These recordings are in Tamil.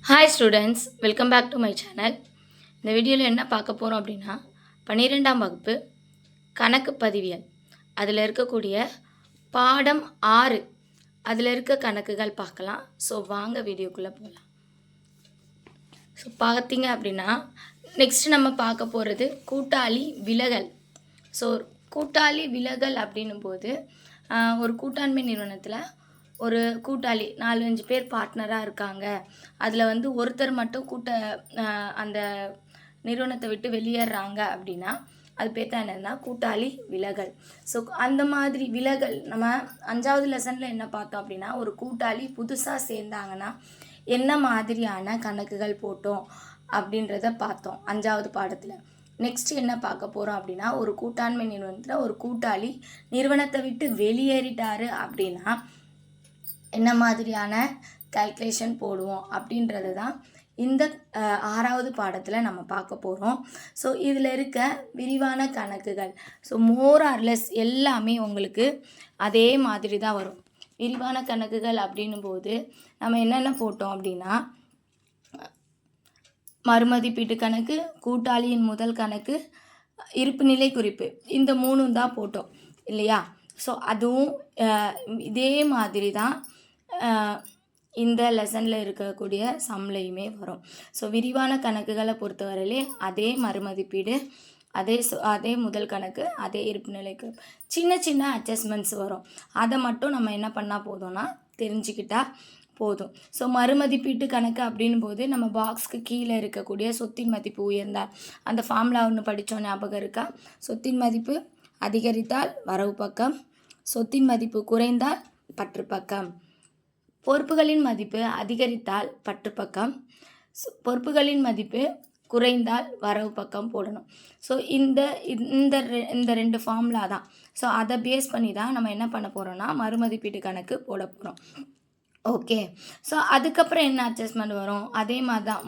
Hi students, welcome back to my channel. இந்த வீடியோவில் என்ன பார்க்க போகிறோம் அப்படின்னா 12ஆம் வகுப்பு கணக்கு பதிவியல் அதில் இருக்கக்கூடிய பாடம் 6 அதில் இருக்க கணக்குகள் பார்க்கலாம். ஸோ வாங்க வீடியோக்குள்ளே போகலாம். ஸோ பார்த்தீங்க அப்படின்னா நெக்ஸ்ட் நம்ம பார்க்க போகிறது கூட்டாளி விலகல். ஸோ கூட்டாளி விலகல் அப்படின்னும் போது ஒரு கூட்டாண்மை நிறுவனத்தில் ஒரு கூட்டாளி 4-5 பேர் பார்ட்னராக இருக்காங்க. அதில் ஒருத்தர் மட்டும் அந்த நிறுவனத்தை விட்டு வெளியேறாங்க அப்படின்னா அது பேர் தான் என்னென்னா கூட்டாளி விலகல். ஸோ அந்த மாதிரி விலகல் நம்ம 5வது லெசனில் என்ன பார்த்தோம் அப்படின்னா ஒரு கூட்டாளி புதுசாக சேர்ந்தாங்கன்னா என்ன மாதிரியான கணக்குகள் போட்டோம் அப்படின்றத பார்த்தோம் 5வது பாடத்தில். நெக்ஸ்ட் என்ன பார்க்க போகிறோம் அப்படின்னா ஒரு கூட்டாண்மை நிறுவனத்தில் ஒரு கூட்டாளி நிறுவனத்தை விட்டு வெளியேறிட்டாரு அப்படின்னா என்ன மாதிரியான கால்குலேஷன் போடுவோம் அப்படின்றது தான் இந்த 6வது பாடத்தில் நம்ம பார்க்க போகிறோம். ஸோ இதில் இருக்க விரிவான கணக்குகள் மோர் ஆர் லெஸ் எல்லாமே உங்களுக்கு அதே மாதிரி தான் வரும். விரிவான கணக்குகள் அப்படின்னும் போது நம்ம என்னென்ன போட்டோம் அப்படின்னா மறுமதிப்பீட்டு கணக்கு, கூட்டாளியின் முதல் கணக்கு, இருப்புநிலை குறிப்பு, இந்த 3 தான் போட்டோம் இல்லையா? ஸோ அதுவும் இதே மாதிரி தான் இந்த லெசனில் இருக்கக்கூடிய சம்லையுமே வரும். ஸோ விரிவான கணக்குகளை பொறுத்தவரையிலே அதே மறுமதிப்பீடு, அதே முதல் கணக்கு, அதே இருப்புநிலைக்கு சின்ன சின்ன அட்ஜஸ்ட்மெண்ட்ஸ் வரும். அதை மட்டும் நம்ம என்ன பண்ணால் போதும்னா தெரிஞ்சுக்கிட்டா போதும். ஸோ மறுமதிப்பீட்டு கணக்கு அப்படின் போது நம்ம பாக்ஸ்க்கு கீழே இருக்கக்கூடிய சொத்தின் மதிப்பு உயர்ந்தால் அந்த ஃபார்முலா ஒன்று படித்தோம், ஞாபகம் இருக்கா? சொத்தின் மதிப்பு அதிகரித்தால் வரவு பக்கம், சொத்தின் மதிப்பு குறைந்தால் பற்று பக்கம். பொறுப்புகளின் மதிப்பு அதிகரித்தால் பற்று பக்கம், பொறுப்புகளின் மதிப்பு குறைந்தால் வரவு பக்கம் போடணும். ஸோ இந்த 2 ஃபார்முலா தான். ஸோ அதை பேஸ் பண்ணி தான் நம்ம என்ன பண்ண போகிறோம்னா மறுமதிப்பீட்டு கணக்கு போட போகிறோம். ஓகே. ஸோ அதுக்கப்புறம் என்ன அட்ஜஸ்ட்மெண்ட் வரும்? அதே மாதிரி தான்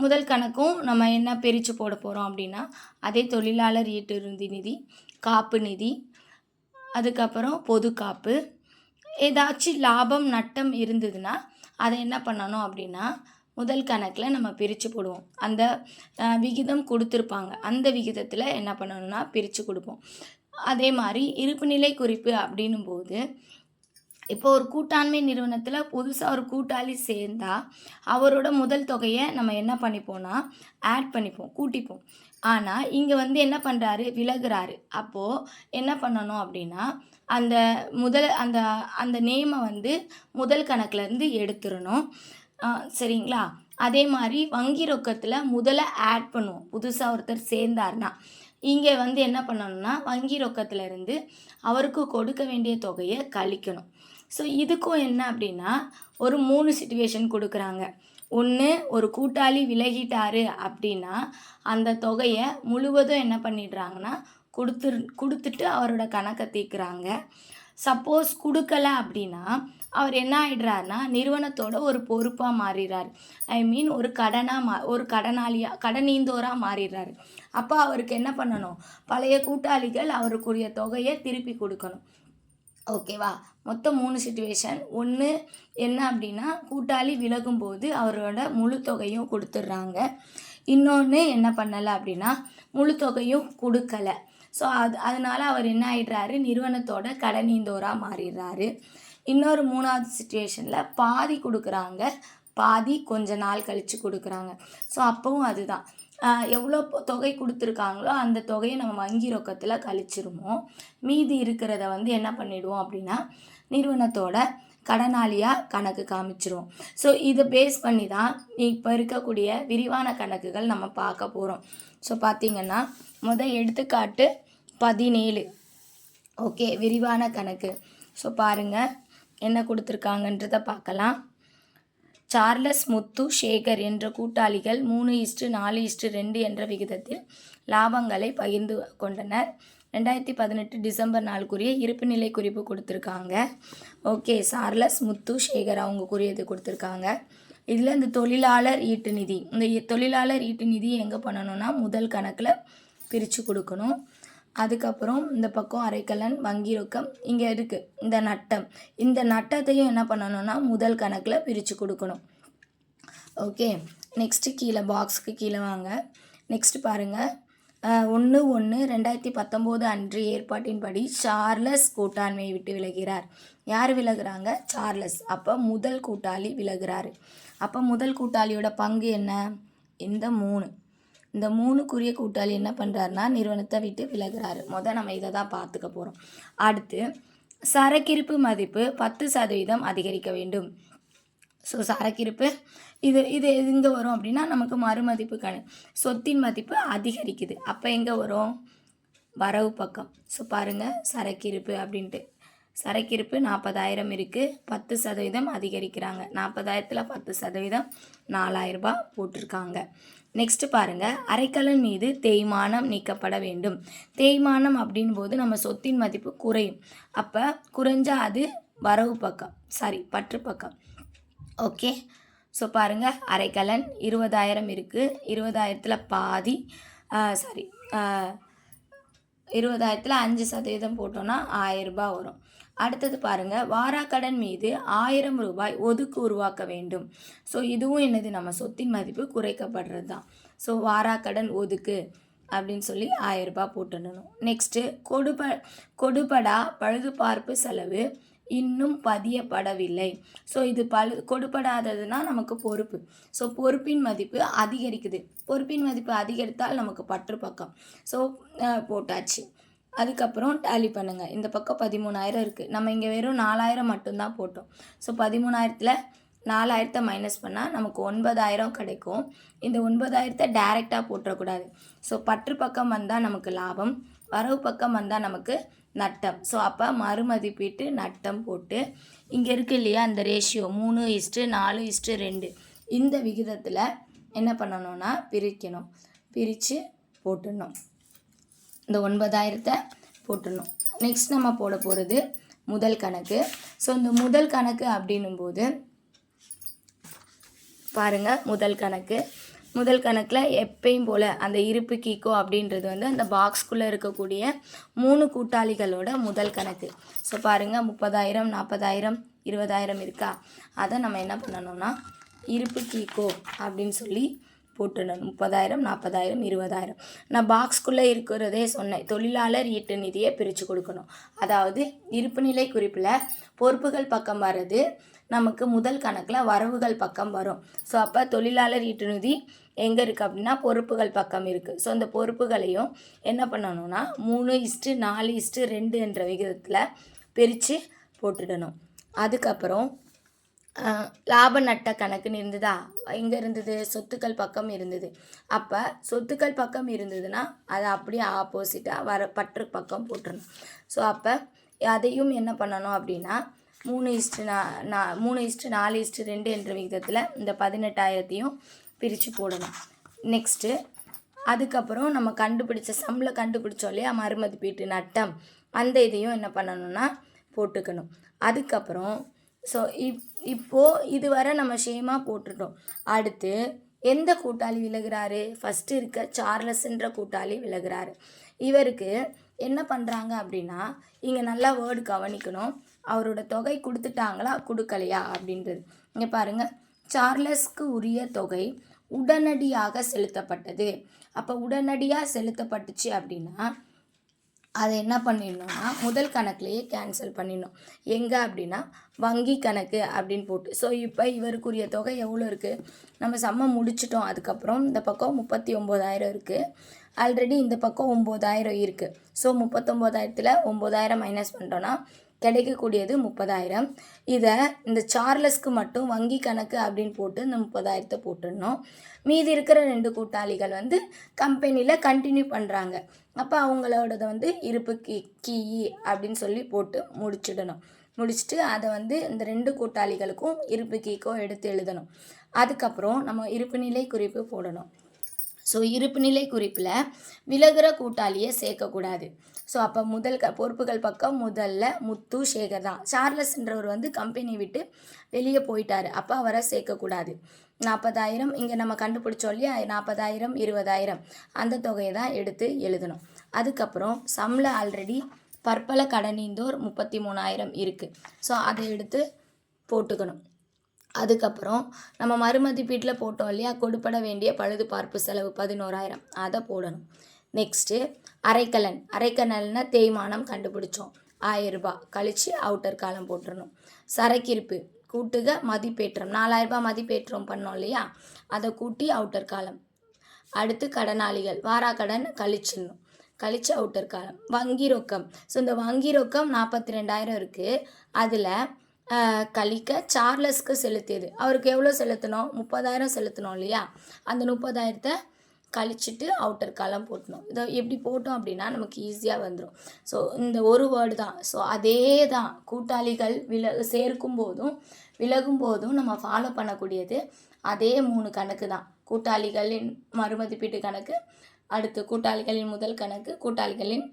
முதல் கணக்கும் நம்ம என்ன பிரித்து போட போகிறோம் அப்படின்னா அதே தொழிலாளர் ஈட்டுறுதி நிதி, காப்பு நிதி, அதுக்கப்புறம் பொது காப்பு. ஏதாச்சும் லாபம் நட்டம் இருந்ததுன்னா அதை என்ன பண்ணணும் அப்படின்னா முதல் கணக்கில் நம்ம பிரித்து போடுவோம். அந்த விகிதம் கொடுத்துருப்பாங்க, அந்த விகிதத்தில் என்ன பண்ணணும்னா பிரித்து கொடுப்போம். அதே மாதிரி இருப்புநிலை குறிப்பு அப்படின்னும் போது இப்போ ஒரு கூட்டாண்மை நிறுவனத்தில் புதுசாக ஒரு கூட்டாளி சேர்ந்தால் அவரோட முதல் தொகையை நம்ம என்ன பண்ணிப்போம்னா ஆட் பண்ணிப்போம், கூட்டிப்போம். ஆனால் இங்கே என்ன பண்ணுறாரு, விலகுறாரு. அப்போது என்ன பண்ணணும் அப்படின்னா அந்த அந்த நேமை முதல் கணக்கிலேருந்து எடுத்துடணும். சரிங்களா? அதே மாதிரி வங்கி ரொக்கத்தில் முதல்ல ஆட் பண்ணுவோம். புதுசாக ஒருத்தர் சேர்ந்தார்னா இங்கே என்ன பண்ணணும்னா வங்கி ரொக்கத்திலேருந்து அவருக்கு கொடுக்க வேண்டிய தொகையை கழிக்கணும். ஸோ இதுக்கும் என்ன அப்படின்னா ஒரு 3 சிச்சுவேஷன் கொடுக்குறாங்க. ஒன்று, ஒரு கூட்டாளி விலகிட்டாரு அப்படின்னா அந்த தொகையை முழுவதும் என்ன பண்ணிடுறாங்கன்னா கொடுத்துட்டு அவரோட கணக்கை தீர்க்குறாங்க. சப்போஸ் கொடுக்கல அப்படின்னா அவர் என்ன ஆகிடுறாருனா நிறுவனத்தோட ஒரு பொறுப்பாக மாறிடுறாரு. ஒரு கடனீந்தோராக மாறிடுறாரு. அப்போ அவருக்கு என்ன பண்ணணும், பழைய கூட்டாளிகள் அவருக்குரிய தொகையை திருப்பி கொடுக்கணும். ஓகேவா? மொத்தம் 3 சிச்சுவேஷன். ஒன்று என்ன அப்படின்னா கூட்டாளி விலகும்போது அவரோட முழு தொகையும் கொடுத்துட்றாங்க. இன்னொன்று என்ன பண்ணலை அப்படின்னா முழு தொகையும் கொடுக்கலை. ஸோ அதனால் அவர் என்ன ஆகிடுறாரு, நிறுவனத்தோட கடனீந்தோராக மாறிடுறாரு. இன்னொரு 3வது சிச்சுவேஷனில் பாதி கொடுக்குறாங்க, பாதி கொஞ்ச நாள் கழித்து கொடுக்குறாங்க. ஸோ அப்போவும் அதுதான் எவ்வளோ தொகை கொடுத்துருக்காங்களோ அந்த தொகையை நம்ம வங்கி ரொக்கத்தில் கழிச்சிருவோம். மீதி இருக்கிறத என்ன பண்ணிடுவோம் அப்படின்னா நிறுவனத்தோட கடனாளியாக கணக்கு காமிச்சிருவோம். ஸோ இதை பேஸ் பண்ணி தான் இப்போ இருக்கக்கூடிய விரிவான கணக்குகள் நம்ம பார்க்க போகிறோம். ஸோ பார்த்திங்கன்னா எடுத்துக்காட்டு 17. ஓகே, விரிவான கணக்கு. ஸோ பாருங்கள் என்ன கொடுத்துருக்காங்கன்றதை பார்க்கலாம். சார்லஸ், முத்து, சேகர் என்ற கூட்டாளிகள் 3:4:2 என்ற விகிதத்தில் லாபங்களை பகிர்ந்து கொண்டனர். 2018 டிசம்பர் 4 இருப்புநிலை குறிப்பு கொடுத்துருக்காங்க. ஓகே, சார்லஸ், முத்து, சேகர் அவங்களுக்குரியது கொடுத்துருக்காங்க. இதில் இந்த தொழிலாளர் ஈட்டு நிதி, இந்த தொழிலாளர் ஈட்டு நிதி எங்கே பண்ணணும்னா முதல் கணக்கில் பிரித்து கொடுக்கணும். அதுக்கப்புறம் இந்த பக்கம் அரைக்கலன், வங்கி ரொக்கம் இங்கே இருக்குது. இந்த நட்டத்தையும் என்ன பண்ணணும்னா முதல் கணக்கில் பிரித்து கொடுக்கணும். ஓகே, நெக்ஸ்ட்டு கீழே பாக்ஸுக்கு கீழே வாங்க. நெக்ஸ்ட்டு பாருங்கள், 1/1/2019 அன்று ஏற்பாட்டின்படி சார்லஸ் கூட்டாண்மையை விட்டு விலகிறார். யார் விலகுறாங்க? சார்லஸ். அப்போ முதல் கூட்டாளி விலகுறாரு. அப்போ முதல் கூட்டாளியோட பங்கு என்ன? இந்த 3. இந்த 3க்குரிய கூட்டாளி என்ன பண்ணுறாருனா நிறுவனத்தை விட்டு விலகுறாரு. நம்ம இதை தான் பார்த்துக்க போகிறோம். அடுத்து சரக்கிருப்பு மதிப்பு 10% அதிகரிக்க வேண்டும். ஸோ சரக்கிருப்பு இது இது எங்கே வரும் அப்படின்னா நமக்கு மறுமதிப்பு சொத்தின் மதிப்பு அதிகரிக்குது. அப்போ எங்கே வரும்? வரவு பக்கம். ஸோ பாருங்கள், சரக்கிருப்பு அப்படின்ட்டு சரக்கிருப்பு 40,000 இருக்குது, 10% அதிகரிக்கிறாங்க. 40,000ல் 10% 4,000 ரூபாய் போட்டிருக்காங்க. நெக்ஸ்ட்டு பாருங்கள், அரைக்கலன் மீது தேய்மானம் நீக்கப்பட வேண்டும். தேய்மானம் அப்படின் போது நம்ம சொத்தின் மதிப்பு குறையும். அப்போ குறைஞ்சால் அது வரவு பக்கம், பற்று பக்கம். ஓகே, ஸோ பாருங்கள், அரைக்கலன் 20,000 இருக்குது, 20,000ல் பாதி 20,000ல் 5% போட்டோன்னா 1,000 ரூபாய் வரும். அடுத்தது பாருங்கள், வாராக்கடன் மீது 1,000 ரூபாய் ஒதுக்கு உருவாக்க வேண்டும். ஸோ இதுவும் என்னது? நம்ம சொத்தின் மதிப்பு குறைக்கப்படுறது தான். ஸோ வாராக்கடன் ஒதுக்கு அப்படின்னு சொல்லி 1,000 ரூபாய் போட்டுடணும். நெக்ஸ்ட்டு கொடுபடா பழுதுபார்ப்பு செலவு இன்னும் பதியப்படவில்லை. ஸோ இது கொடுபடாததுன்னா நமக்கு பொறுப்பு. ஸோ பொறுப்பின் மதிப்பு அதிகரிக்குது. பொறுப்பின் மதிப்பு அதிகரித்தால் நமக்கு பற்று பக்கம். ஸோ போட்டாச்சு. அதுக்கப்புறம் டேலி பண்ணுங்கள். இந்த பக்கம் 13,000 இருக்குது, நம்ம இங்கே வெறும் 4,000 மட்டும்தான் போட்டோம். ஸோ 13,000ல் 4,000 மைனஸ் பண்ணால் நமக்கு 9,000 கிடைக்கும். இந்த 9,000 டைரெக்டாக போட்டுறக்கூடாது. ஸோ பற்று பக்கம் வந்தால் நமக்கு லாபம், வரவு பக்கம் வந்தால் நமக்கு நட்டம். ஸோ அப்போ மறுமதிப்பீட்டு நட்டம் போட்டு இங்கே இருக்குது இல்லையா அந்த ரேஷியோ 3:4:2 இந்த விகிதத்தில் என்ன பண்ணணும்னா பிரிக்கணும். பிரித்து போட்டுடணும். இந்த 9,000 போட்டுடணும். நெக்ஸ்ட் நம்ம போட போகிறது முதல் கணக்கு. ஸோ இந்த முதல் கணக்கு அப்படின்னும்போது பாருங்கள், முதல் கணக்கில் எப்பயும் போல் அந்த இருப்பு கீக்கோ அப்படின்றது வந்து அந்த பாக்ஸ்குள்ளே இருக்கக்கூடிய 3 கூட்டாளிகளோட முதல் கணக்கு. ஸோ பாருங்கள், 30,000, 40,000, 20,000 இருக்கா? அதை நம்ம என்ன பண்ணணும்னா இருப்பு கீக்கோ அப்படின்னு சொல்லி போட்டுடணும். 30,000, 40,000, 20,000. நான் பாக்ஸ்குள்ளே இருக்கிறதே சொன்னேன், தொழிலாளர் ஈட்டு நிதியை பிரித்து கொடுக்கணும். அதாவது இருப்புநிலை குறிப்பில் பொறுப்புகள் பக்கம் வர்றது நமக்கு முதல் கணக்கில் வரவுகள் பக்கம் வரும். ஸோ அப்போ தொழிலாளர் ஈட்டு நிதி எங்கே இருக்குது அப்படின்னா பொறுப்புகள் பக்கம் இருக்குது. ஸோ அந்த பொறுப்புகளையும் என்ன பண்ணணும்னா 3:4:2 என்ற விகிதத்தில் பிரித்து போட்டுடணும். அதுக்கப்புறம் லாப நட்ட கணக்குன்னு இருந்ததா? எங்கே இருந்தது? சொத்துக்கள் பக்கம் இருந்தது. அப்போ சொத்துக்கள் பக்கம் இருந்ததுன்னா அதை அப்படியே ஆப்போசிட்டாக பற்று பக்கம் போட்டுடணும். ஸோ அப்போ அதையும் என்ன பண்ணணும் அப்படின்னா 3:4:2 என்ற விகிதத்தில் இந்த 18,000த்தையும் பிரித்து போடணும். நெக்ஸ்ட்டு அதுக்கப்புறம் நம்ம கண்டுபிடிச்சோம் இல்லையா மறுமதிப்பீட்டு நட்டம், அந்த இதையும் என்ன பண்ணணும்னா போட்டுக்கணும். அதுக்கப்புறம் ஸோ இப்போது இதுவரை நம்ம ஷேமாக போட்டுட்டோம். அடுத்து எந்த கூட்டாளி விலகுறாரு? ஃபஸ்ட்டு இருக்க சார்லஸ்ன்ற கூட்டாளி விலகுறாரு. இவருக்கு என்ன பண்ணுறாங்க அப்படின்னா இங்கே நல்லா வேர்டு கவனிக்கணும். அவரோட தொகை கொடுத்துட்டாங்களா கொடுக்கலையா அப்படின்றது. இங்கே பாருங்கள், சார்லஸ்க்கு உரிய தொகை உடனடியாக செலுத்தப்பட்டது. அப்போ உடனடியாக செலுத்தப்பட்டுச்சு அப்படின்னா அதை என்ன பண்ணிடணும்னா முதல் கணக்குலேயே கேன்சல் பண்ணிடணும். எங்கே அப்படின்னா வங்கி கணக்கு அப்படின்னு போட்டு. ஸோ இப்போ இவருக்குரிய தொகை எவ்வளோ இருக்குது? நம்ம சம்ம முடிச்சிட்டோம். அதுக்கப்புறம் இந்த பக்கம் 39,000 இருக்குது. ஆல்ரெடி இந்த பக்கம் 9,000 இருக்குது. ஸோ 39,000ல் 9,000 மைனஸ் பண்ணிட்டோன்னா கிடைக்கக்கூடியது 30,000. இதை இந்த சார்லஸ்க்கு மட்டும் வங்கி கணக்கு அப்படின்னு போட்டு இந்த 30,000 போட்டுடணும். மீதி இருக்கிற 2 கூட்டாளிகள் வந்து கம்பெனியில் கண்டினியூ பண்ணுறாங்க. அப்போ அவங்களோடத வந்து இருப்பு கீ அப்படின்னு சொல்லி போட்டு முடிச்சுட்டு அதை வந்து இந்த 2 கூட்டாளிகளுக்கும் இருப்பு கீக்கோ எடுத்து எழுதணும். அதுக்கப்புறம் நம்ம இருப்புநிலை குறிப்பு போடணும். ஸோ இருப்புநிலை குறிப்பில் விலகுற கூட்டாளியை சேர்க்கக்கூடாது. ஸோ அப்போ பொறுப்புகள் பக்கம் முதல்ல முத்து சேகர் தான். சார்லஸ்ன்றவர் வந்து கம்பெனி விட்டு வெளியே போயிட்டார். அப்போ அவரை சேர்க்கக்கூடாது. 40,000 இங்கே நம்ம கண்டுபிடிச்சோம் இல்லையா, 40,000, 20,000 அந்த தொகையை தான் எடுத்து எழுதணும். அதுக்கப்புறம் சம்மில் ஆல்ரெடி பற்பல கடனீந்தோர் 33,000 இருக்குது. ஸோ அதை எடுத்து போட்டுக்கணும். அதுக்கப்புறம் நம்ம மறுமதிப்பீட்டில் போட்டோம் இல்லையா, கொடுப்பட வேண்டிய பழுதுபார்ப்பு செலவு 11,000 அதை போடணும். நெக்ஸ்ட்டு அரைக்கலன்னா தேய்மானம் கண்டுபிடிச்சோம், 1000 ரூபாய் கழித்து அவுட்டர் காலம் போட்டுடணும். சரக்கிருப்பு கூட்டுக மதிப்பேற்றம் 4000 ரூபாய் மதிப்பேற்றம் பண்ணோம் இல்லையா, அதை கூட்டி அவுட்டர் காலம். அடுத்து கடனாளிகள் வாராக்கடன் கழிச்சிடணும், கழிச்சு அவுட்டர் காலம். வங்கி ரொக்கம், ஸோ இந்த வங்கி ரொக்கம் 42,000 இருக்குது. அதில் கழிக்க சார்லஸ்க்கு செலுத்தியது, அவருக்கு எவ்வளோ செலுத்தணும், 30,000 செலுத்தணும் இல்லையா, அந்த 30,000 கழிச்சிட்டு அவுட்டர் காலம் போட்டணும். இதை எப்படி போட்டோம் அப்படின்னா நமக்கு ஈஸியாக வந்துடும். ஸோ இந்த ஒரு வேர்டு தான். ஸோ அதே தான் கூட்டாளிகள் சேர்க்கும் போதும் விலகும் போதும் நம்ம ஃபாலோ பண்ணக்கூடியது அதே 3 கணக்கு தான். கூட்டாளிகளின் மறுமதிப்பீட்டு கணக்கு, அடுத்து கூட்டாளிகளின் முதல் கணக்கு, கூட்டாளிகளின்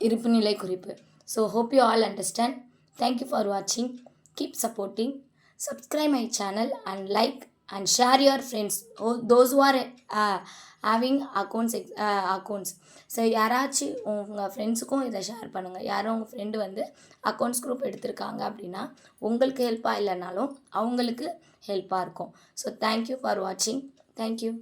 இருப்புநிலை குறிப்பு. So hope you all understand. Thank you for watching. Keep supporting. Subscribe my channel and like and share your friends. Those who are having accounts. So யாராச்சும் உங்கள் ஃப்ரெண்ட்ஸுக்கும் இதை ஷேர் பண்ணுங்கள். யாரும் உங்கள் ஃப்ரெண்டு வந்து அக்கௌண்ட்ஸ் குரூப் எடுத்திருக்காங்க அப்படின்னா உங்களுக்கு ஹெல்ப்பாக இல்லைனாலும் அவங்களுக்கு ஹெல்ப்பாக இருக்கும். ஸோ தேங்க்யூ ஃபார் வாட்சிங். தேங்க்யூ.